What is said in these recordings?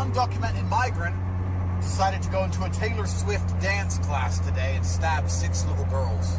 undocumented migrant decided to go into a Taylor Swift dance class today and stab 6 little girls.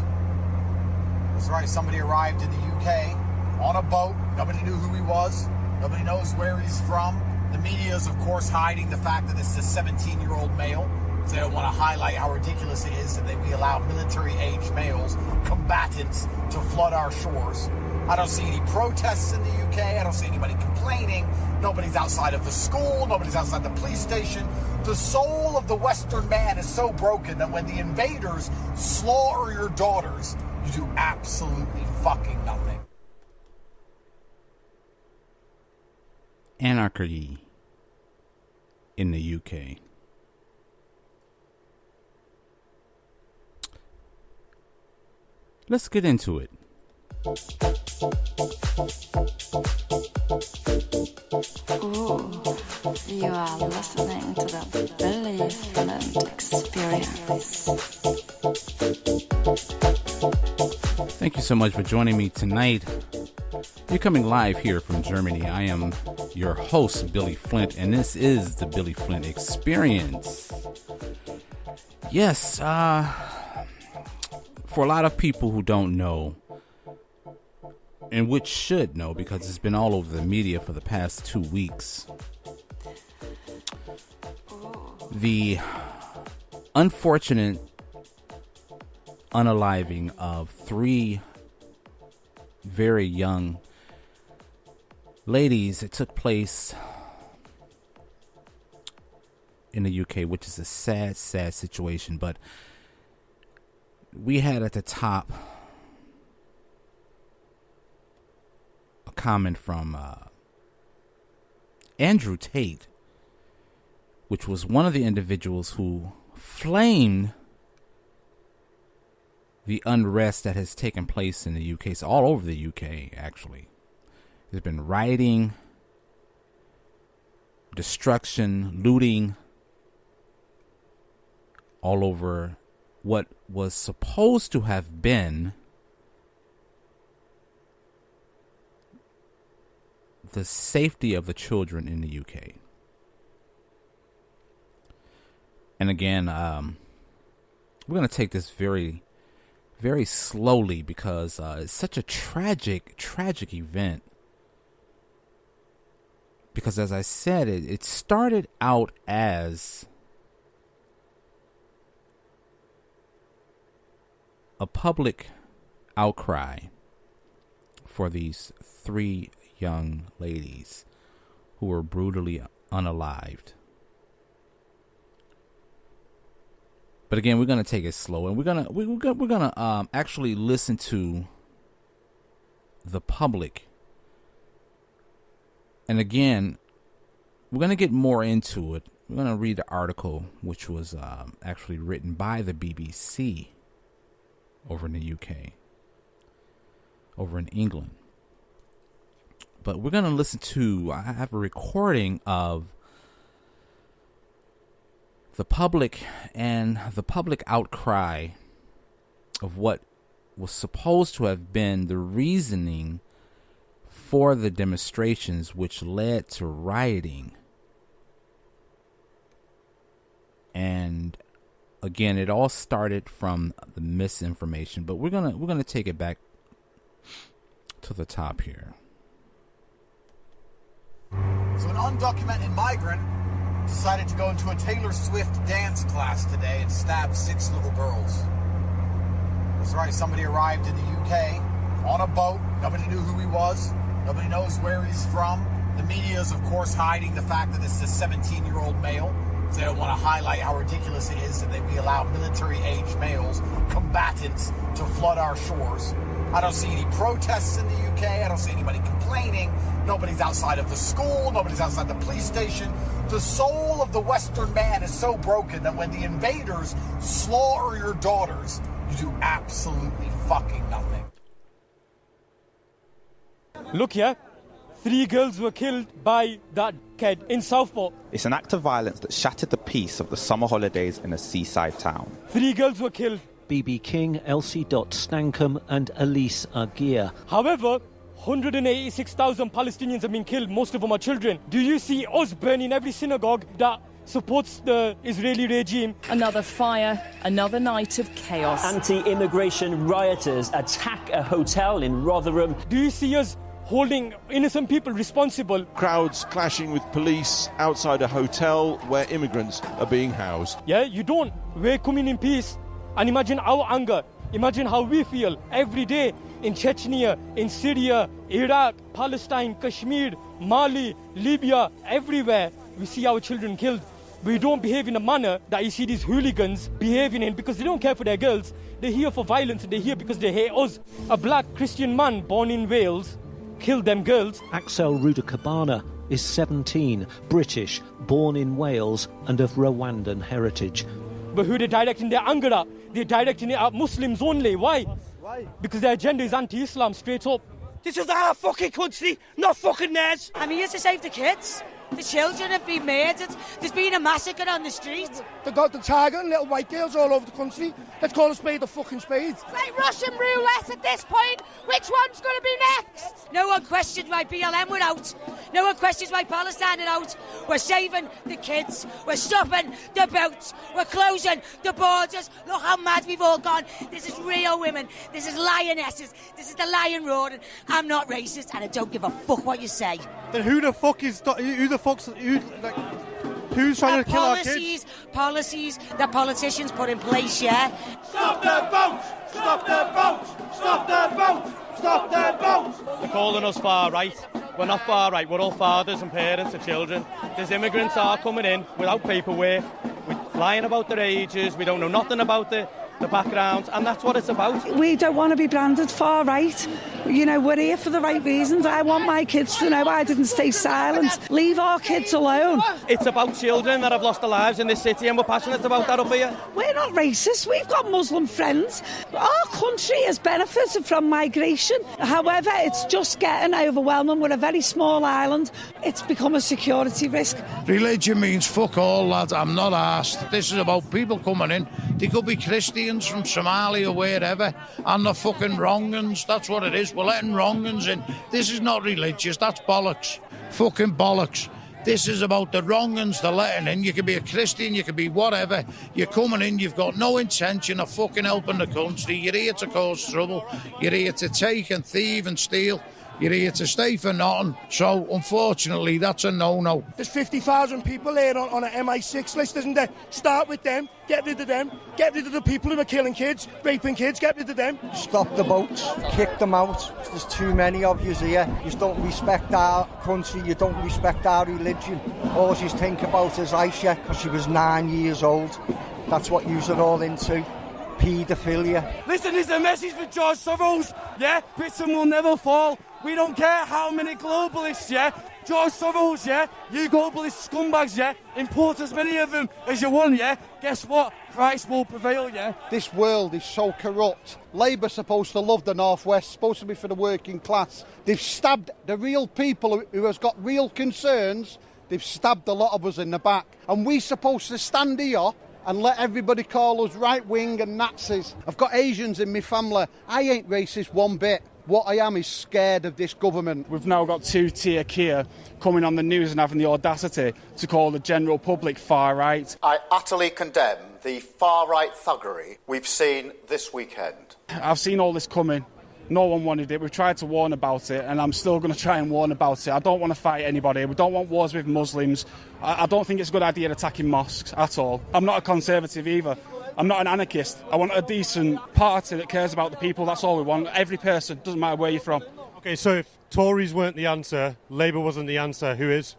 That's right, somebody arrived in the UK on a boat. Nobody knew who he was. Nobody knows where he's from. The media is, of course, hiding the fact that this is a 17-year-old male. They don't want to highlight how ridiculous it is that we allow military-age males, combatants, to flood our shores. I don't see any protests in the UK. I don't see anybody complaining. Nobody's outside of the school. Nobody's outside the police station. The soul of the Western man is so broken that when the invaders slaughter your daughters, you do absolutely fucking nothing. Anarchy in the UK. Let's get into it. Ooh, you are listening to the Billy Flint Experience. Thank you so much for joining me tonight. You're coming live here from Germany. I am your host, Billy Flint, and this is the Billy Flint Experience. Yes, for a lot of people who don't know, and which should know because it's been all over the media for the past 2 weeks, the unfortunate unaliving of 3 very young ladies, it took place in the UK, which is a sad, sad situation. But we had at the top a comment from Andrew Tate, which was one of the individuals who flamed the unrest that has taken place in the UK. It's all over the UK, actually. There's been rioting, destruction, looting all over what was supposed to have been the safety of the children in the UK. And again, we're going to take this very, very slowly because it's such a tragic event. Because as I said, it started out as a public outcry for these 3 young ladies who were brutally unalived. But again, we're gonna take it slow, and we're gonna actually listen to the public. And again, we're gonna get more into it. We're gonna read the article, which was actually written by the BBC over in the UK, over in England. But we're gonna listen to. I have a recording of the public and the public outcry of what was supposed to have been the reasoning for the demonstrations which led to rioting. And again, it all started from the misinformation, but we're gonna take it back to the top here. So an undocumented migrant decided to go into a Taylor Swift dance class today and stab 6 little girls. That's right, somebody arrived in the UK on a boat. Nobody knew who he was. Nobody knows where he's from. The media is, of course, hiding the fact that this is a 17-year-old male. They don't want to highlight how ridiculous it is that we allow military-age males, combatants, to flood our shores. I don't see any protests in the UK. I don't see anybody complaining. Nobody's outside of the school. Nobody's outside the police station. The soul of the Western man is so broken that when the invaders slaughter your daughters, you do absolutely fucking nothing. Look here, 3 girls were killed by that kid in Southport. It's an act of violence that shattered the peace of the summer holidays in a seaside town. 3 girls were killed. BB King, Elsie Stankham and Elise Aguirre. However, 186,000 Palestinians have been killed, most of them are children. Do you see us burning every synagogue that supports the Israeli regime? Another fire, another night of chaos. Anti-immigration rioters attack a hotel in Rotherham. Do you see us holding innocent people responsible? Crowds clashing with police outside a hotel where immigrants are being housed. Yeah, you don't. We're coming in peace. And imagine our anger. Imagine how we feel every day in Chechnya, in Syria, Iraq, Palestine, Kashmir, Mali, Libya, everywhere. We see our children killed. We don't behave in a manner that you see these hooligans behaving in because they don't care for their girls. They're here for violence and they're here because they hate us. A black Christian man born in Wales killed them girls. Axel Rudakabana is 17, British, born in Wales and of Rwandan heritage. But who they're directing their anger at? They're directing it at Muslims only. Why? Because their agenda is anti-Islam, straight up. This is our fucking country, not fucking theirs. I'm here to save the kids. The children have been murdered. There's been a massacre on the street. They've got the targeting little white girls all over the country. Let's call a spade a fucking spade. It's like Russian roulette at this point. Which one's going to be next? No one questioned why BLM were out. No one questions why Palestine are out. We're saving the kids. We're stopping the boats. We're closing the borders. Look how mad we've all gone. This is real women. This is lionesses. This is the lion roaring. I'm not racist and I don't give a fuck what you say. Then who's trying to kill our kids? Policies that politicians put in place, yeah? Stop the boats! Stop the boats! Stop the boats! Stop the boats! They're calling us far right. We're not far right. We're all fathers and parents of children. There's immigrants are coming in without paperwork. We're lying about their ages. We don't know nothing about the backgrounds, and that's what it's about. We don't want to be branded far right. You know, we're here for the right reasons. I want my kids to know I didn't stay silent. Leave our kids alone. It's about children that have lost their lives in this city, and we're passionate about that up here. We're not racist. We've got Muslim friends. Our country has benefited from migration. However, it's just getting overwhelming. We're a very small island. It's become a security risk. Religion means fuck all, lads. I'm not arsed. This is about people coming in. They could be Christians from Somalia or wherever, and the fucking wrong-uns. That's what it is. We're letting wrong-uns in. This is not religious. That's bollocks. Fucking bollocks. This is about the wrong-uns they're letting in. You can be a Christian, you can be whatever. You're coming in, you've got no intention of fucking helping the country. You're here to cause trouble. You're here to take and thieve and steal. You're here to stay for nothing. So, unfortunately, that's a no-no. There's 50,000 people here on an MI6 list, isn't there? Start with them, get rid of them, get rid of the people who are killing kids, raping kids, get rid of them. Stop the boats, kick them out. There's too many of you here. You don't respect our country, you don't respect our religion. All you think about is Aisha, because she was 9 years old. That's what you're all into. Paedophilia. Listen, there's a message for George Soros, yeah? Britain will never fall. We don't care how many globalists, yeah? George Soros, yeah? You globalist scumbags, yeah? Import as many of them as you want, yeah? Guess what? Christ will prevail, yeah? This world is so corrupt. Labour's supposed to love the North West, supposed to be for the working class. They've stabbed the real people who has got real concerns. They've stabbed a lot of us in the back. And we're supposed to stand here and let everybody call us right-wing and Nazis. I've got Asians in my family. I ain't racist one bit. What I am is scared of this government. We've now got two-tier Kia coming on the news and having the audacity to call the general public far-right. I utterly condemn the far-right thuggery we've seen this weekend. I've seen all this coming. No one wanted it. We've tried to warn about it, and I'm still going to try and warn about it. I don't want to fight anybody. We don't want wars with Muslims. I don't think it's a good idea attacking mosques at all. I'm not a conservative either. I'm not an anarchist. I want a decent party that cares about the people. That's all we want. Every person, doesn't matter where you're from. OK, so if Tories weren't the answer, Labour wasn't the answer, who is?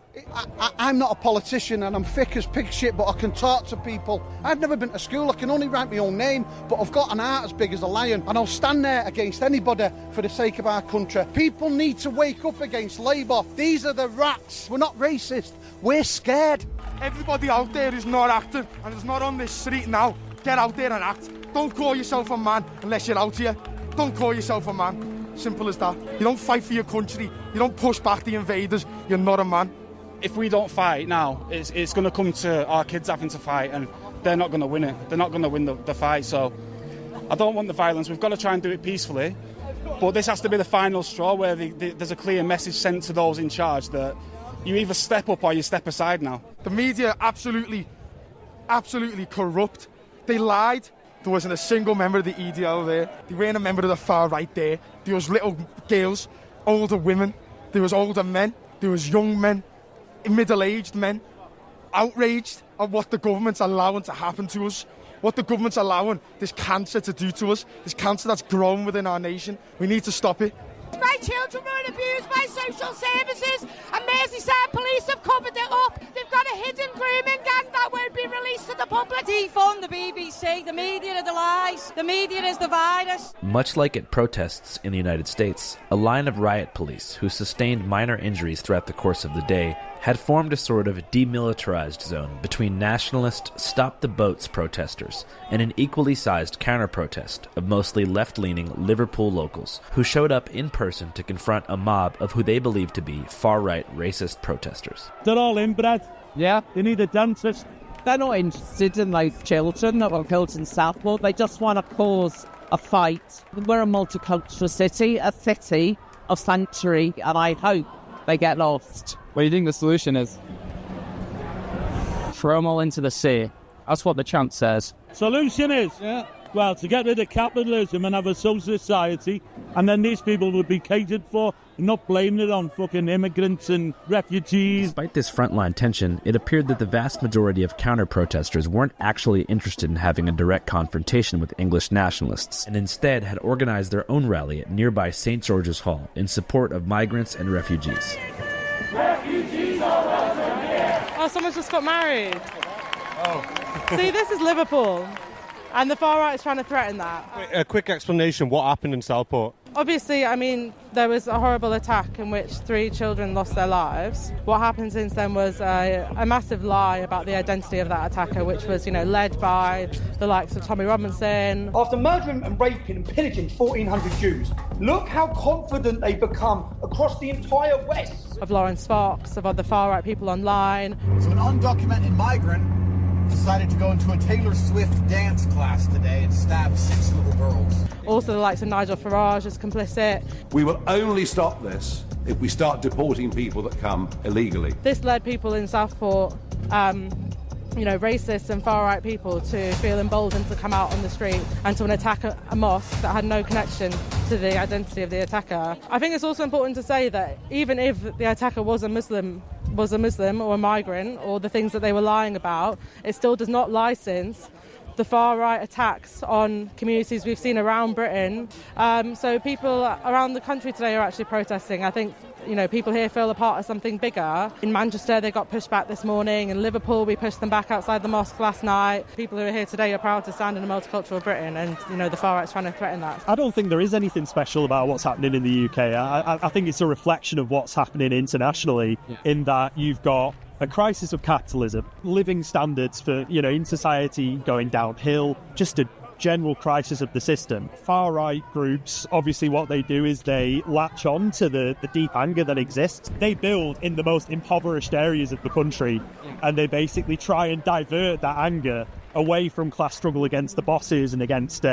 I'm not a politician and I'm thick as pig shit, but I can talk to people. I've never been to school, I can only write my own name, but I've got an heart as big as a lion, and I'll stand there against anybody for the sake of our country. People need to wake up against Labour. These are the rats. We're not racist, we're scared. Everybody out there is not acting and is not on this street now. Get out there and act. Don't call yourself a man unless you're out here. Don't call yourself a man. Simple as that. You don't fight for your country. You don't push back the invaders. You're not a man. If we don't fight now, it's going to come to our kids having to fight, and they're not going to win it. They're not going to win the fight, so I don't want the violence. We've got to try and do it peacefully. But this has to be the final straw where there's a clear message sent to those in charge that you either step up or you step aside now. The media absolutely corrupt. They lied. There wasn't a single member of the EDL there. There weren't a member of the far right there. There was little girls, older women. There was older men. There was young men, middle-aged men, outraged at what the government's allowing to happen to us. What the government's allowing this cancer to do to us. This cancer that's grown within our nation. We need to stop it. My children were abused by social services, and Merseyside police have covered it up. They've got a hidden grooming gang that won't be released to the public. Defund the BBC. The media are the lies. The media is the virus. Much like at protests in the United States, a line of riot police who sustained minor injuries throughout the course of the day had formed a sort of demilitarized zone between nationalist stop-the-boats protesters and an equally sized counter-protest of mostly left-leaning Liverpool locals who showed up in person to confront a mob of who they believed to be far-right racist protesters. They're all inbred. Yeah. They need a dentist. They're not interested in like children that were killed in Southport. They just want to cause a fight. We're a multicultural city, a city of sanctuary, and I hope they get lost. What do you think the solution is? Throw them all into the sea. That's what the chant says. Solution is, well, to get rid of capitalism and have a social society, and then these people would be catered for, not blaming it on fucking immigrants and refugees. Despite this frontline tension, it appeared that the vast majority of counter-protesters weren't actually interested in having a direct confrontation with English nationalists, and instead had organized their own rally at nearby St. George's Hall in support of migrants and refugees. Refugees are welcome here. Oh, someone just got married. Oh. See, this is Liverpool, and the far right is trying to threaten that. A quick explanation, what happened in Southport? Obviously, I mean, there was a horrible attack in which 3 children lost their lives. What happened since then was a massive lie about the identity of that attacker, which was, led by the likes of Tommy Robinson. After murdering and raping and pillaging 1,400 Jews, look how confident they've become across the entire West. Of Lawrence Fox, of other far-right people online. So an undocumented migrant decided to go into a Taylor Swift dance class today and stab 6 little girls. Also the likes of Nigel Farage is complicit. We will only stop this if we start deporting people that come illegally. This led people in Southport, racist and far-right people, to feel emboldened to come out on the street and to attack a mosque that had no connection to the identity of the attacker. I think it's also important to say that even if the attacker was a Muslim or a migrant, or the things that they were lying about, it still does not license the far-right attacks on communities we've seen around Britain. So people around the country today are actually protesting. I think, people here feel a part of something bigger. In Manchester, they got pushed back this morning. In Liverpool, we pushed them back outside the mosque last night. People who are here today are proud to stand in a multicultural Britain, and, the far-right's trying to threaten that. I don't think there is anything special about what's happening in the UK. I think it's a reflection of what's happening internationally, in that you've got a crisis of capitalism, living standards for, in society going downhill, just a general crisis of the system. Far-right groups, obviously what they do is they latch on to the deep anger that exists. They build in the most impoverished areas of the country, and they basically try and divert that anger away from class struggle against the bosses and against,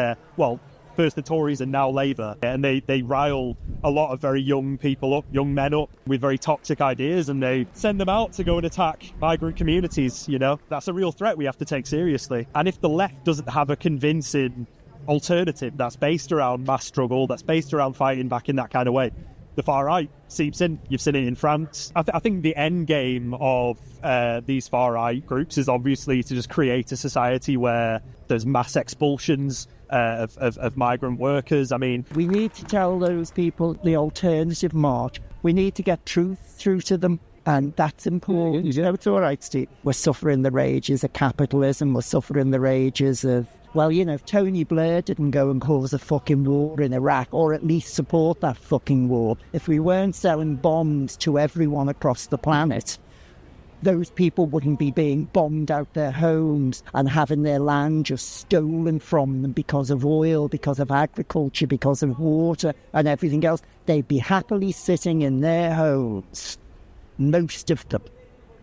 first the Tories and now Labour. And they rile a lot of very young people up, young men up, with very toxic ideas, and they send them out to go and attack migrant communities, That's a real threat we have to take seriously. And if the left doesn't have a convincing alternative that's based around mass struggle, that's based around fighting back in that kind of way, the far right seeps in. You've seen it in France. I think the end game of these far right groups is obviously to just create a society where there's mass expulsions of migrant workers. I mean, we need to tell those people the alternative march. We need to get truth through to them, and that's important. It's all right, Steve. We're suffering the rages of capitalism. We're suffering the rages of, if Tony Blair didn't go and cause a fucking war in Iraq, or at least support that fucking war, if we weren't selling bombs to everyone across the planet, those people wouldn't be being bombed out their homes and having their land just stolen from them because of oil, because of agriculture, because of water and everything else. They'd be happily sitting in their homes, most of them,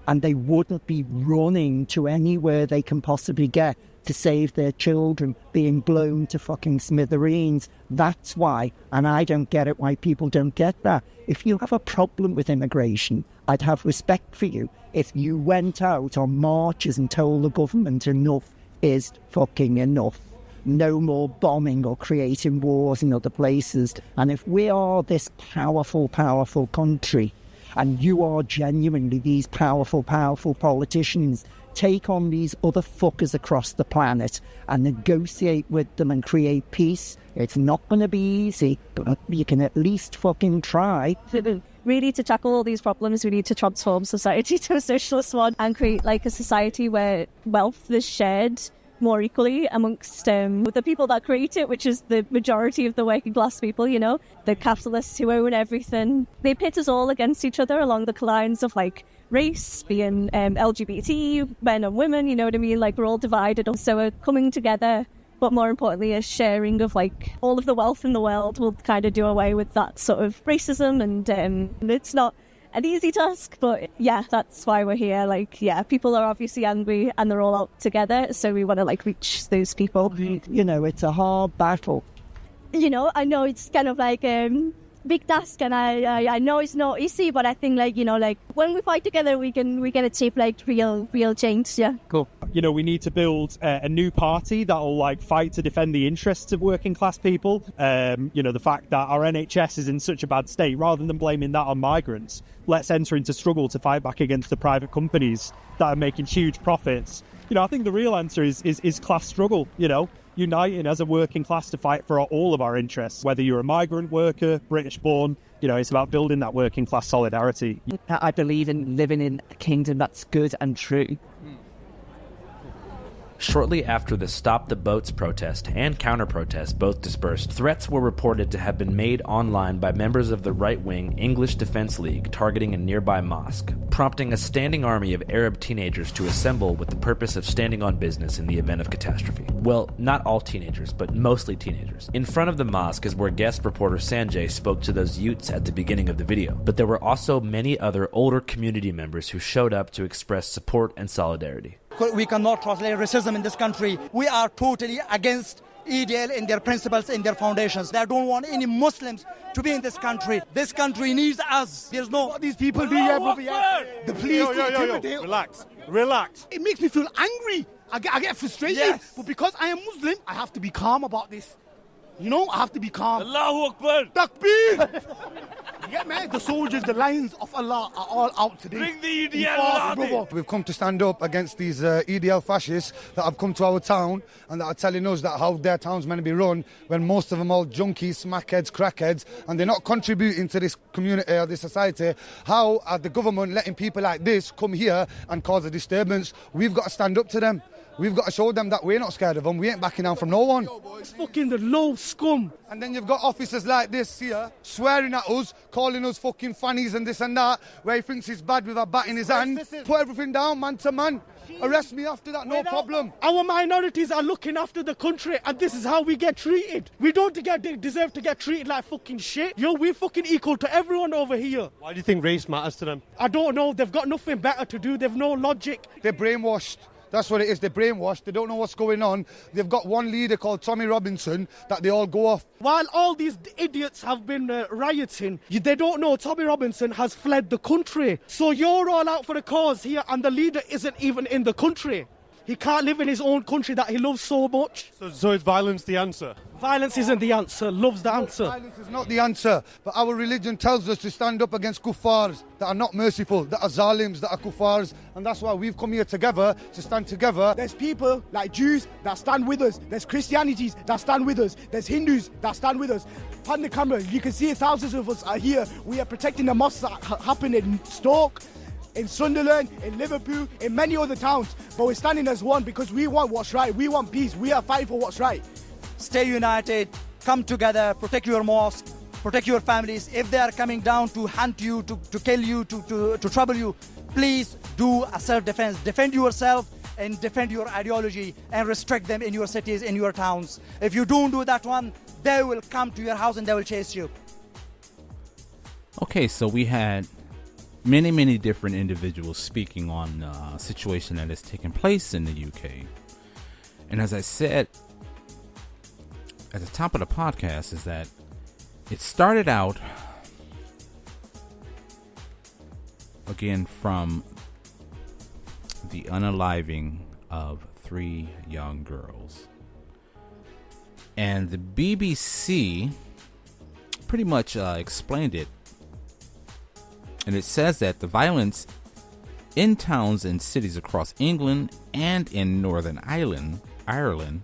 and they wouldn't be running to anywhere they can possibly get to save their children being blown to fucking smithereens. That's why, and I don't get it why people don't get that. If you have a problem with immigration, I'd have respect for you if you went out on marches and told the government enough is fucking enough. No more bombing or creating wars in other places. And if we are this powerful, powerful country, and you are genuinely these powerful, powerful politicians, take on these other fuckers across the planet and negotiate with them and create peace. It's not going to be easy, but you can at least fucking try. Really, to tackle all these problems, we need to transform society to a socialist one and create like a society where wealth is shared more equally amongst the people that create it, which is the majority of the working class people, you know, the capitalists who own everything. They pit us all against each other along the lines of like race, being LGBT, men and women, you know what I mean? Like we're all divided. So we're coming together, but more importantly, a sharing of like all of the wealth in the world will kind of do away with that sort of racism. And it's not an easy task, but yeah, that's why we're here. Like, yeah, people are obviously angry and they're all out together, so we want to like reach those people. You know, it's a hard battle. You know, I know it's kind of like big task, and I know it's not easy, but I think like, you know, like when we fight together, we can achieve like real change. Yeah. Cool. You know, we need to build a new party that'll like fight to defend the interests of working class people. You know, the fact that our NHS is in such a bad state, rather than blaming that on migrants, let's enter into struggle to fight back against the private companies that are making huge profits. You know, I think the real answer is class struggle, you know, uniting as a working class to fight for all of our interests, whether you're a migrant worker, British born, you know, it's about building that working class solidarity. I believe in living in a kingdom that's good and true. Shortly after the Stop the Boats protest and counter-protest both dispersed, threats were reported to have been made online by members of the right-wing English Defence League targeting a nearby mosque, prompting a standing army of Arab teenagers to assemble with the purpose of standing on business in the event of catastrophe. Well, not all teenagers, but mostly teenagers. In front of the mosque is where guest reporter Sanjay spoke to those youths at the beginning of the video, but there were also many other older community members who showed up to express support and solidarity. We cannot translate racism in this country. We are totally against EDL in their principles, in their foundations. They don't want any Muslims to be in this country. This country needs us. There's no... What these people do here, brother, yeah. The police intimidate. Relax. It makes me feel angry. I get frustrated. Yes. But because I am Muslim, I have to be calm about this. You know, I have to be calm. Allahu Akbar. Takbir. Yeah, man, the soldiers, the lions of Allah are all out today. Bring the EDL. We've come to stand up against these EDL fascists that have come to our town and that are telling us that how their town's meant to be run when most of them are all junkies, smackheads, crackheads, and they're not contributing to this community or this society. How are the government letting people like this come here and cause a disturbance? We've got to stand up to them. We've got to show them that we're not scared of them. We ain't backing down from no one. It's fucking the low scum. And then you've got officers like this here swearing at us, calling us fucking fannies and this and that, where he thinks he's bad with a bat in his hand. Put everything down, man to man. Arrest me after that, no problem. Our minorities are looking after the country and this is how we get treated. We don't deserve to get treated like fucking shit. Yo, we're fucking equal to everyone over here. Why do you think race matters to them? I don't know. They've got nothing better to do. They've no logic. They're brainwashed. That's what it is. They're brainwashed. They don't know what's going on. They've got one leader called Tommy Robinson that they all go off. While all these idiots have been rioting, they don't know Tommy Robinson has fled the country. So you're all out for the cause here and the leader isn't even in the country. He can't live in his own country that he loves so much. So is violence the answer? Violence isn't the answer. Love's the answer. Violence is not the answer. But our religion tells us to stand up against kuffars that are not merciful, that are zalims, that are kuffars. And that's why we've come here together, to stand together. There's people like Jews that stand with us. There's Christianities that stand with us. There's Hindus that stand with us. On the camera, you can see thousands of us are here. We are protecting the mosques that happen in Stoke, in Sunderland, in Liverpool, in many other towns. But we're standing as one because we want what's right. We want peace. We are fighting for what's right. Stay united, come together, protect your mosque, protect your families. If they are coming down to hunt you, to kill you, to trouble you, please do a self-defense. Defend yourself and defend your ideology and restrict them in your cities, in your towns. If you don't do that one, they will come to your house and they will chase you. Okay, so we had many different individuals speaking on a situation that has taken place in the UK. And as I said at the top of the podcast, is that it started out again from the unaliving of 3 young girls. And the BBC pretty much explained it. And it says that the violence in towns and cities across England and in Northern Ireland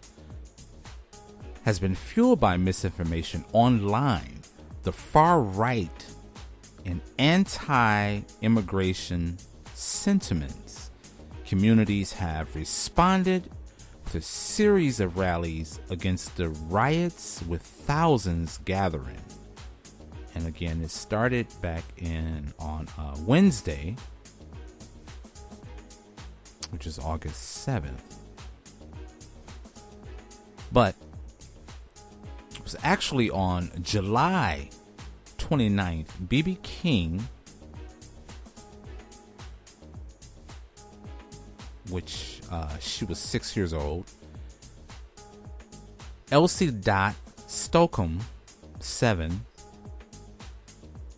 has been fueled by misinformation online, the far right, and anti-immigration sentiments. Communities have responded with a series of rallies against the riots, with thousands gathering. And again, it started back on Wednesday, which is August 7th. But it was actually on July 29th, B.B. King, which she was 6 years old, Elsie Dot Stockham, 7,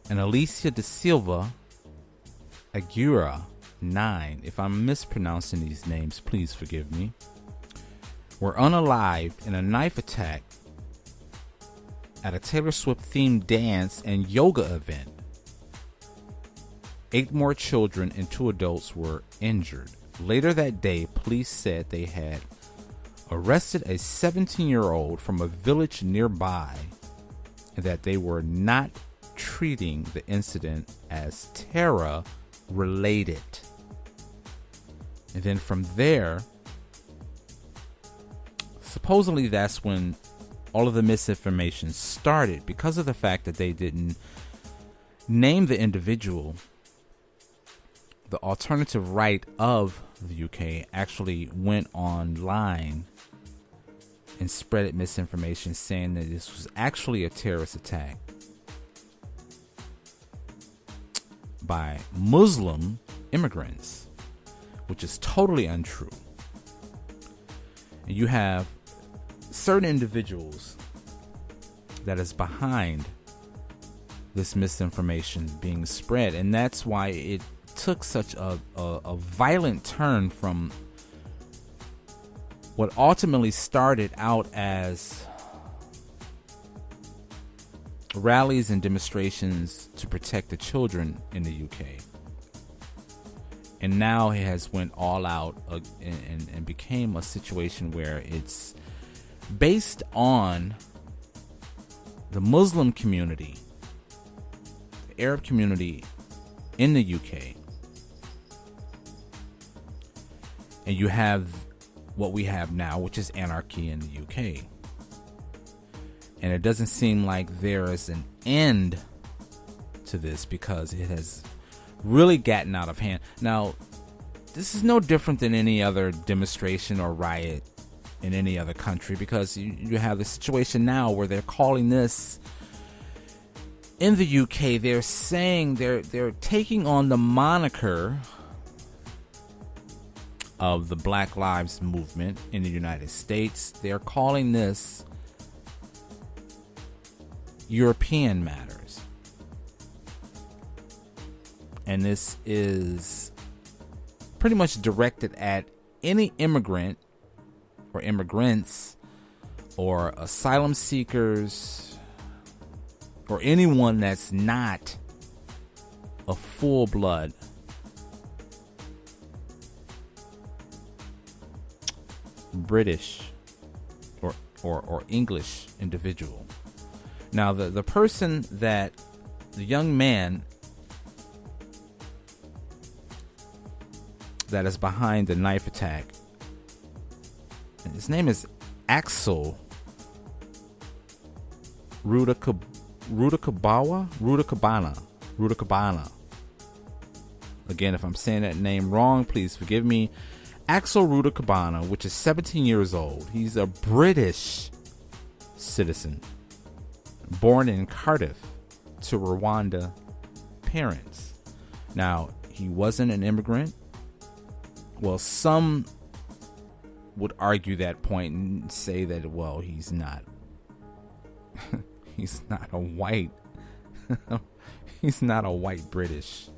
and Alicia de Silva Aguirre, 9. If I'm mispronouncing these names, please forgive me. Were unalived in a knife attack at a Taylor Swift themed dance and yoga event. 8 more children and 2 adults were injured. Later that day, police said they had arrested a 17-year-old from a village nearby and that they were not treating the incident as terror-related. And then from there, supposedly that's when all of the misinformation started, because of the fact that they didn't name the individual. The alternative right of the UK actually went online and spread misinformation saying that this was actually a terrorist attack by Muslim immigrants, which is totally untrue. And you have certain individuals that is behind this misinformation being spread, and that's why it took such a violent turn from what ultimately started out as rallies and demonstrations to protect the children in the UK. And now it has went all out and became a situation where it's based on the Muslim community, the Arab community in the UK. And you have what we have now, which is anarchy in the UK. And it doesn't seem like there is an end to this, because it has really gotten out of hand. Now, this is no different than any other demonstration or riot in any other country, because you have the situation now where they're calling this, in the UK, they're saying they're taking on the moniker of the Black Lives Movement in the United States. They're calling this European Matters. And this is pretty much directed at any immigrant or immigrants or asylum seekers or anyone that's not a full-blood British or English individual. Now, the person that, the young man that is behind the knife attack, his name is Axel Rudakabana. Again, if I'm saying that name wrong, please forgive me. Axel Rudakabana, which is 17 years old. He's a British citizen, born in Cardiff to Rwanda parents. Now, he wasn't an immigrant. Well, some would argue that point and say that, well, he's not he's not a white he's not a white British.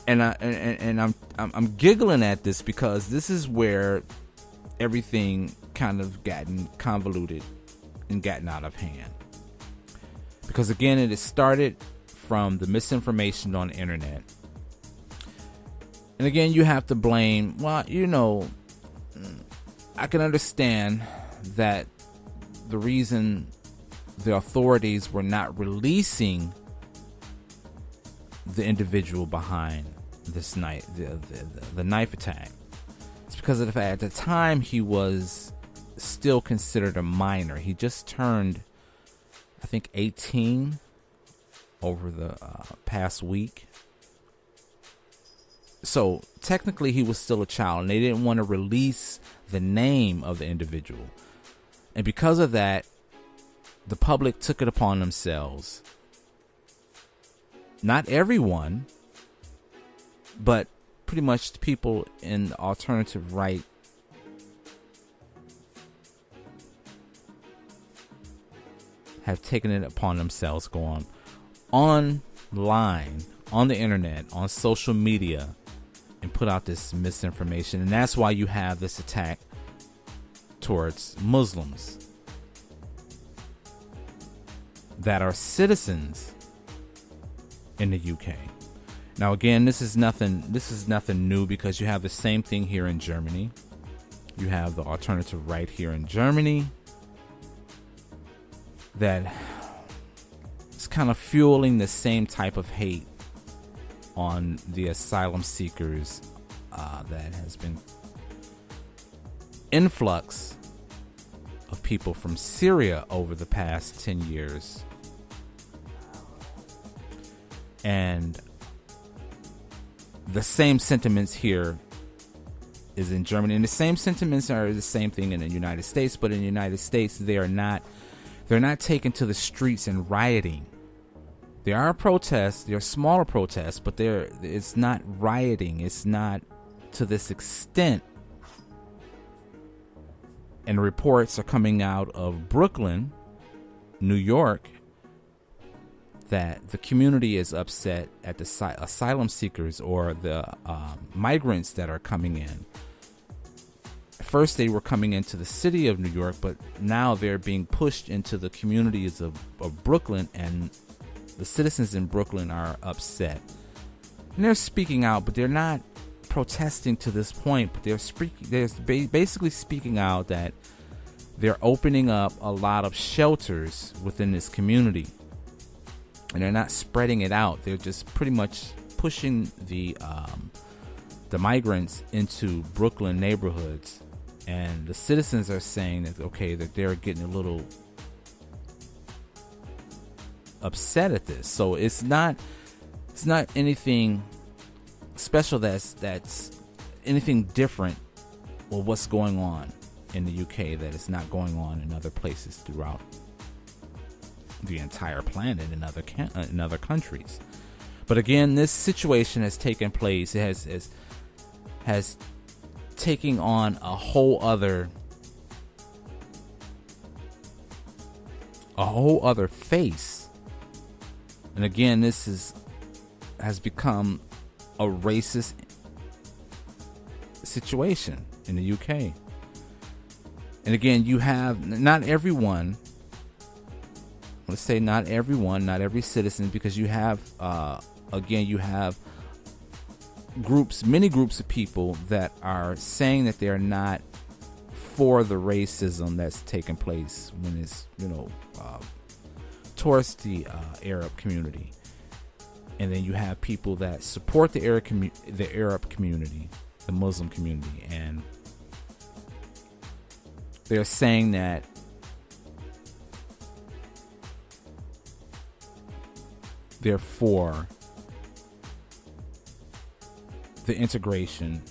And I'm giggling at this because this is where everything kind of gotten convoluted and gotten out of hand. Because again, it has started from the misinformation on the internet. And again, you have to blame, well, you know, I can understand that the reason the authorities were not releasing the individual behind this the knife attack, it's because of the fact at the time he was still considered a minor. He just turned, I think, 18 over the past week. So technically he was still a child, and they didn't want to release the name of the individual. And because of that, the public took it upon themselves. Not everyone, but pretty much the people in the alternative right have taken it upon themselves, go on online, on the internet, on social media, and put out this misinformation. And that's why you have this attack towards Muslims that are citizens in the UK. Now again, this is nothing new, because you have the same thing here in Germany. You have the alternative right here in Germany that is kind of fueling the same type of hate on the asylum seekers that has been influx of people from Syria over the past 10 years. And the same sentiments here is in Germany, and the same sentiments are the same thing in the United States. But in the United States, they're not taken to the streets and rioting. There are protests, there are smaller protests, but it's not rioting. It's not to this extent. And reports are coming out of Brooklyn, New York, that the community is upset at the asylum seekers or the migrants that are coming in. First, they were coming into the city of New York, but now they're being pushed into the communities of Brooklyn, and the citizens in Brooklyn are upset. And they're speaking out, but they're not protesting to this point, but they're basically speaking out that they're opening up a lot of shelters within this community. And they're not spreading it out. They're just pretty much pushing the migrants into Brooklyn neighborhoods. And the citizens are saying that, okay, that they're getting a little upset at this. So it's not anything special that's anything different with what's going on in the UK that is not going on in other places throughout the entire planet, in other countries. But again, this situation has taken place. It has taken on a whole other face. And again, this has become a racist situation in the UK. And again, you have not everyone. Let's say not everyone, not every citizen, because you have, you have many groups of people that are saying that they're not for the racism that's taking place when it's, towards the Arab community. And then you have people that support the Arab community, the Muslim community, and they're saying that they're for the integration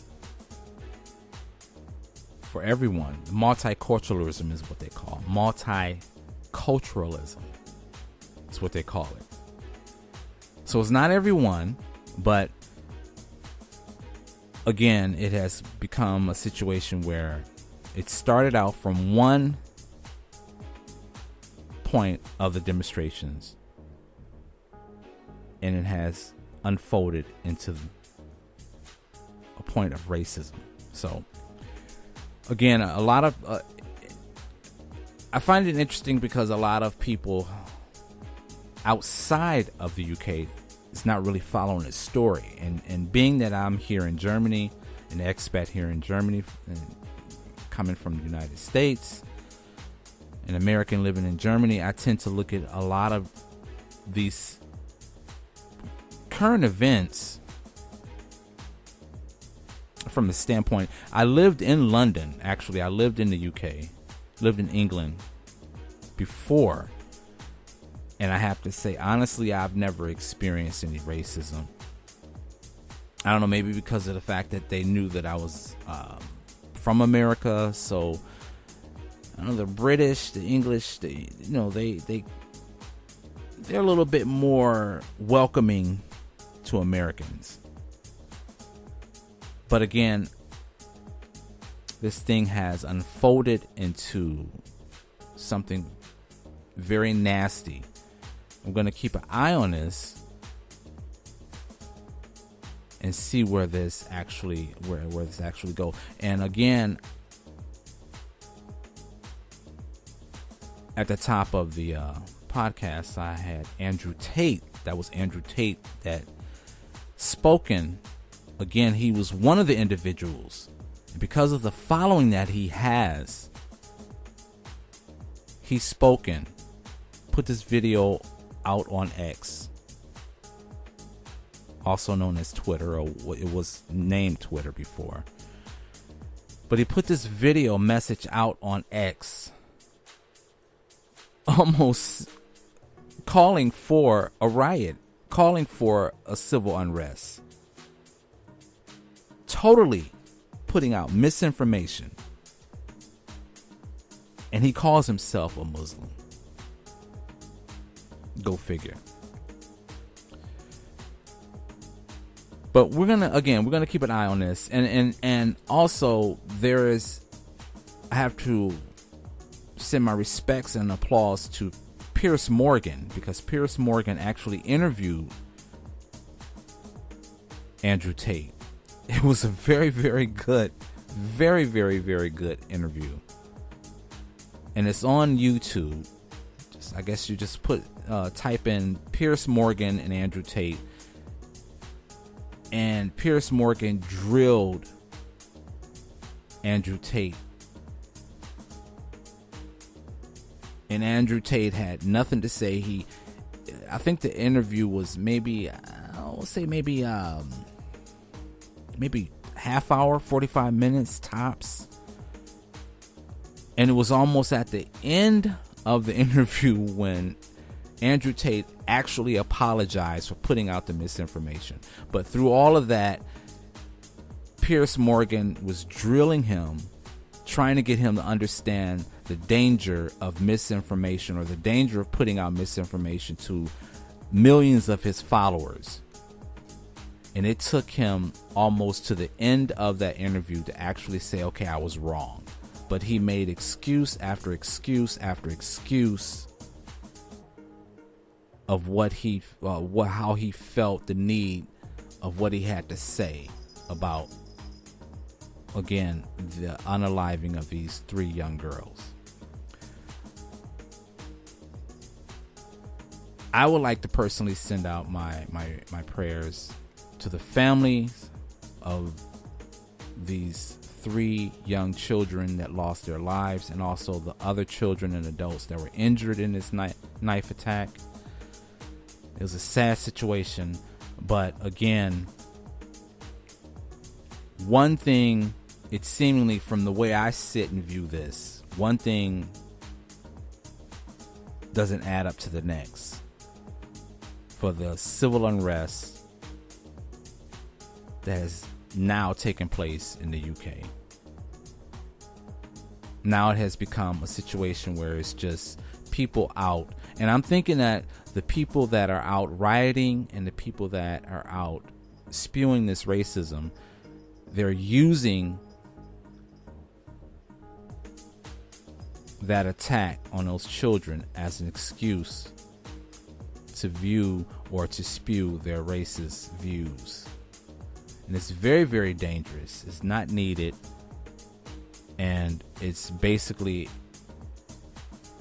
for everyone. Multiculturalism is what they call it. Multiculturalism is what they call it. So it's not everyone, but again, it has become a situation where it started out from one point of the demonstrations, and it has unfolded into a point of racism. So, again, a lot of I find it interesting because a lot of people outside of the UK is not really following this story. And being that I'm here in Germany, an expat here in Germany, and coming from the United States, an American living in Germany, I tend to look at a lot of these current events from the standpoint. I lived in London, actually. I lived in the UK, lived in England before, and I have to say, honestly, I've never experienced any racism. I don't know, maybe because of the fact that they knew that I was from America. So I don't know, the British, the English, they're a little bit more welcoming to Americans. But again, this thing has unfolded into something very nasty. I'm going to keep an eye on this and see where this actually go. And again, at the top of the podcast, I had Andrew Tate. That was Andrew Tate that spoken. Again, he was one of the individuals, and because of the following that he has, he's spoken, put this video out on X, also known as Twitter, or it was named Twitter before. But he put this video message out on X, almost calling for a riot, calling for a civil unrest, totally putting out misinformation. And he calls himself a Muslim. Go figure. But we're gonna keep an eye on this, and also I have to send my respects and applause to Piers Morgan, because Piers Morgan actually interviewed Andrew Tate. It was a very, very good, very, very, very good interview, and it's on YouTube. I guess you just type in Piers Morgan and Andrew Tate, and Piers Morgan drilled Andrew Tate, and Andrew Tate had nothing to say. I think the interview was maybe half hour, 45 minutes tops, and it was almost at the end of the interview when Andrew Tate actually apologized for putting out the misinformation. But through all of that, Piers Morgan was drilling him, trying to get him to understand the danger of misinformation, or the danger of putting out misinformation to millions of his followers. And it took him almost to the end of that interview to actually say, okay, I was wrong. But he made excuse after excuse after excuse of how he felt the need of what he had to say about, again, the unaliving of these 3 young girls. I would like to personally send out my prayers to the families of these 3 young children that lost their lives, and also the other children and adults that were injured in this knife attack. It was a sad situation, but again, one thing, it seemingly, from the way I sit and view this, one thing doesn't add up to the next. For the civil unrest that has now taken place in the UK. Now it has become a situation where it's just people out. And I'm thinking that the people that are out rioting and the people that are out spewing this racism, they're using that attack on those children as an excuse to view or to spew their racist views. And it's very, very dangerous. It's not needed. And it's basically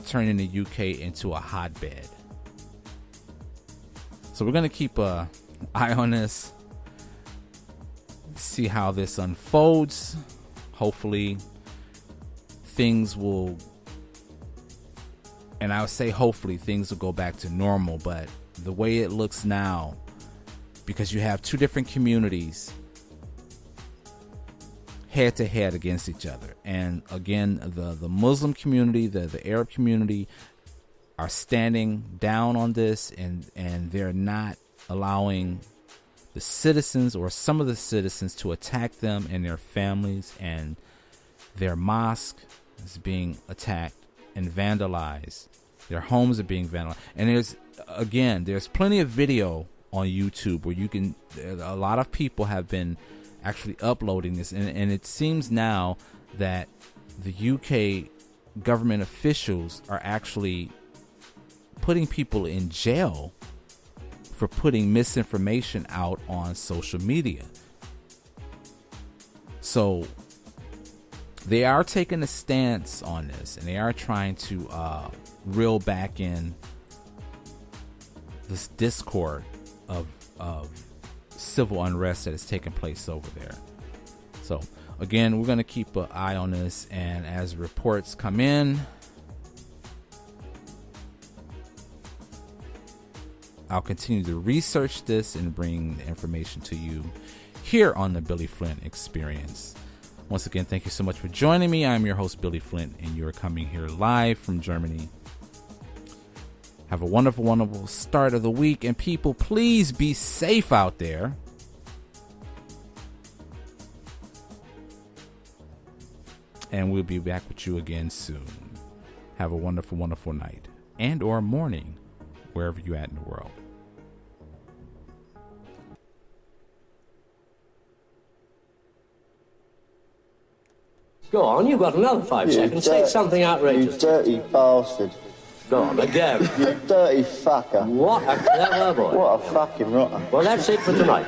turning the UK into a hotbed. So we're going to keep an eye on this, see how this unfolds. Hopefully things will, and I would say hopefully things will go back to normal, but the way it looks now, because you have two different communities head to head against each other. And again, the Muslim community, the Arab community are standing down on this, and they're not allowing the citizens or some of the citizens to attack them and their families, and their mosque is being attacked and vandalized. Their homes are being vandalized. And there's plenty of video on YouTube where a lot of people have been actually uploading this, and it seems now that the UK government officials are actually putting people in jail for putting misinformation out on social media. So they are taking a stance on this, and they are trying to reel back in this discord of civil unrest that is taking place over there. So again, we're going to keep an eye on this, and as reports come in, I'll continue to research this and bring the information to you here on the Billy Flint Experience. Once again, thank you so much for joining me. I'm your host, Billy Flint, and you're coming here live from Germany. Have a wonderful, wonderful start of the week, and people, please be safe out there. And we'll be back with you again soon. Have a wonderful, wonderful night and or morning, wherever you're at in the world. Go on, you've got another 5 seconds. Say something outrageous. You dirty bastard. Go on, again. You dirty fucker. What a clever boy. What a fucking rotter. Well, that's it for tonight.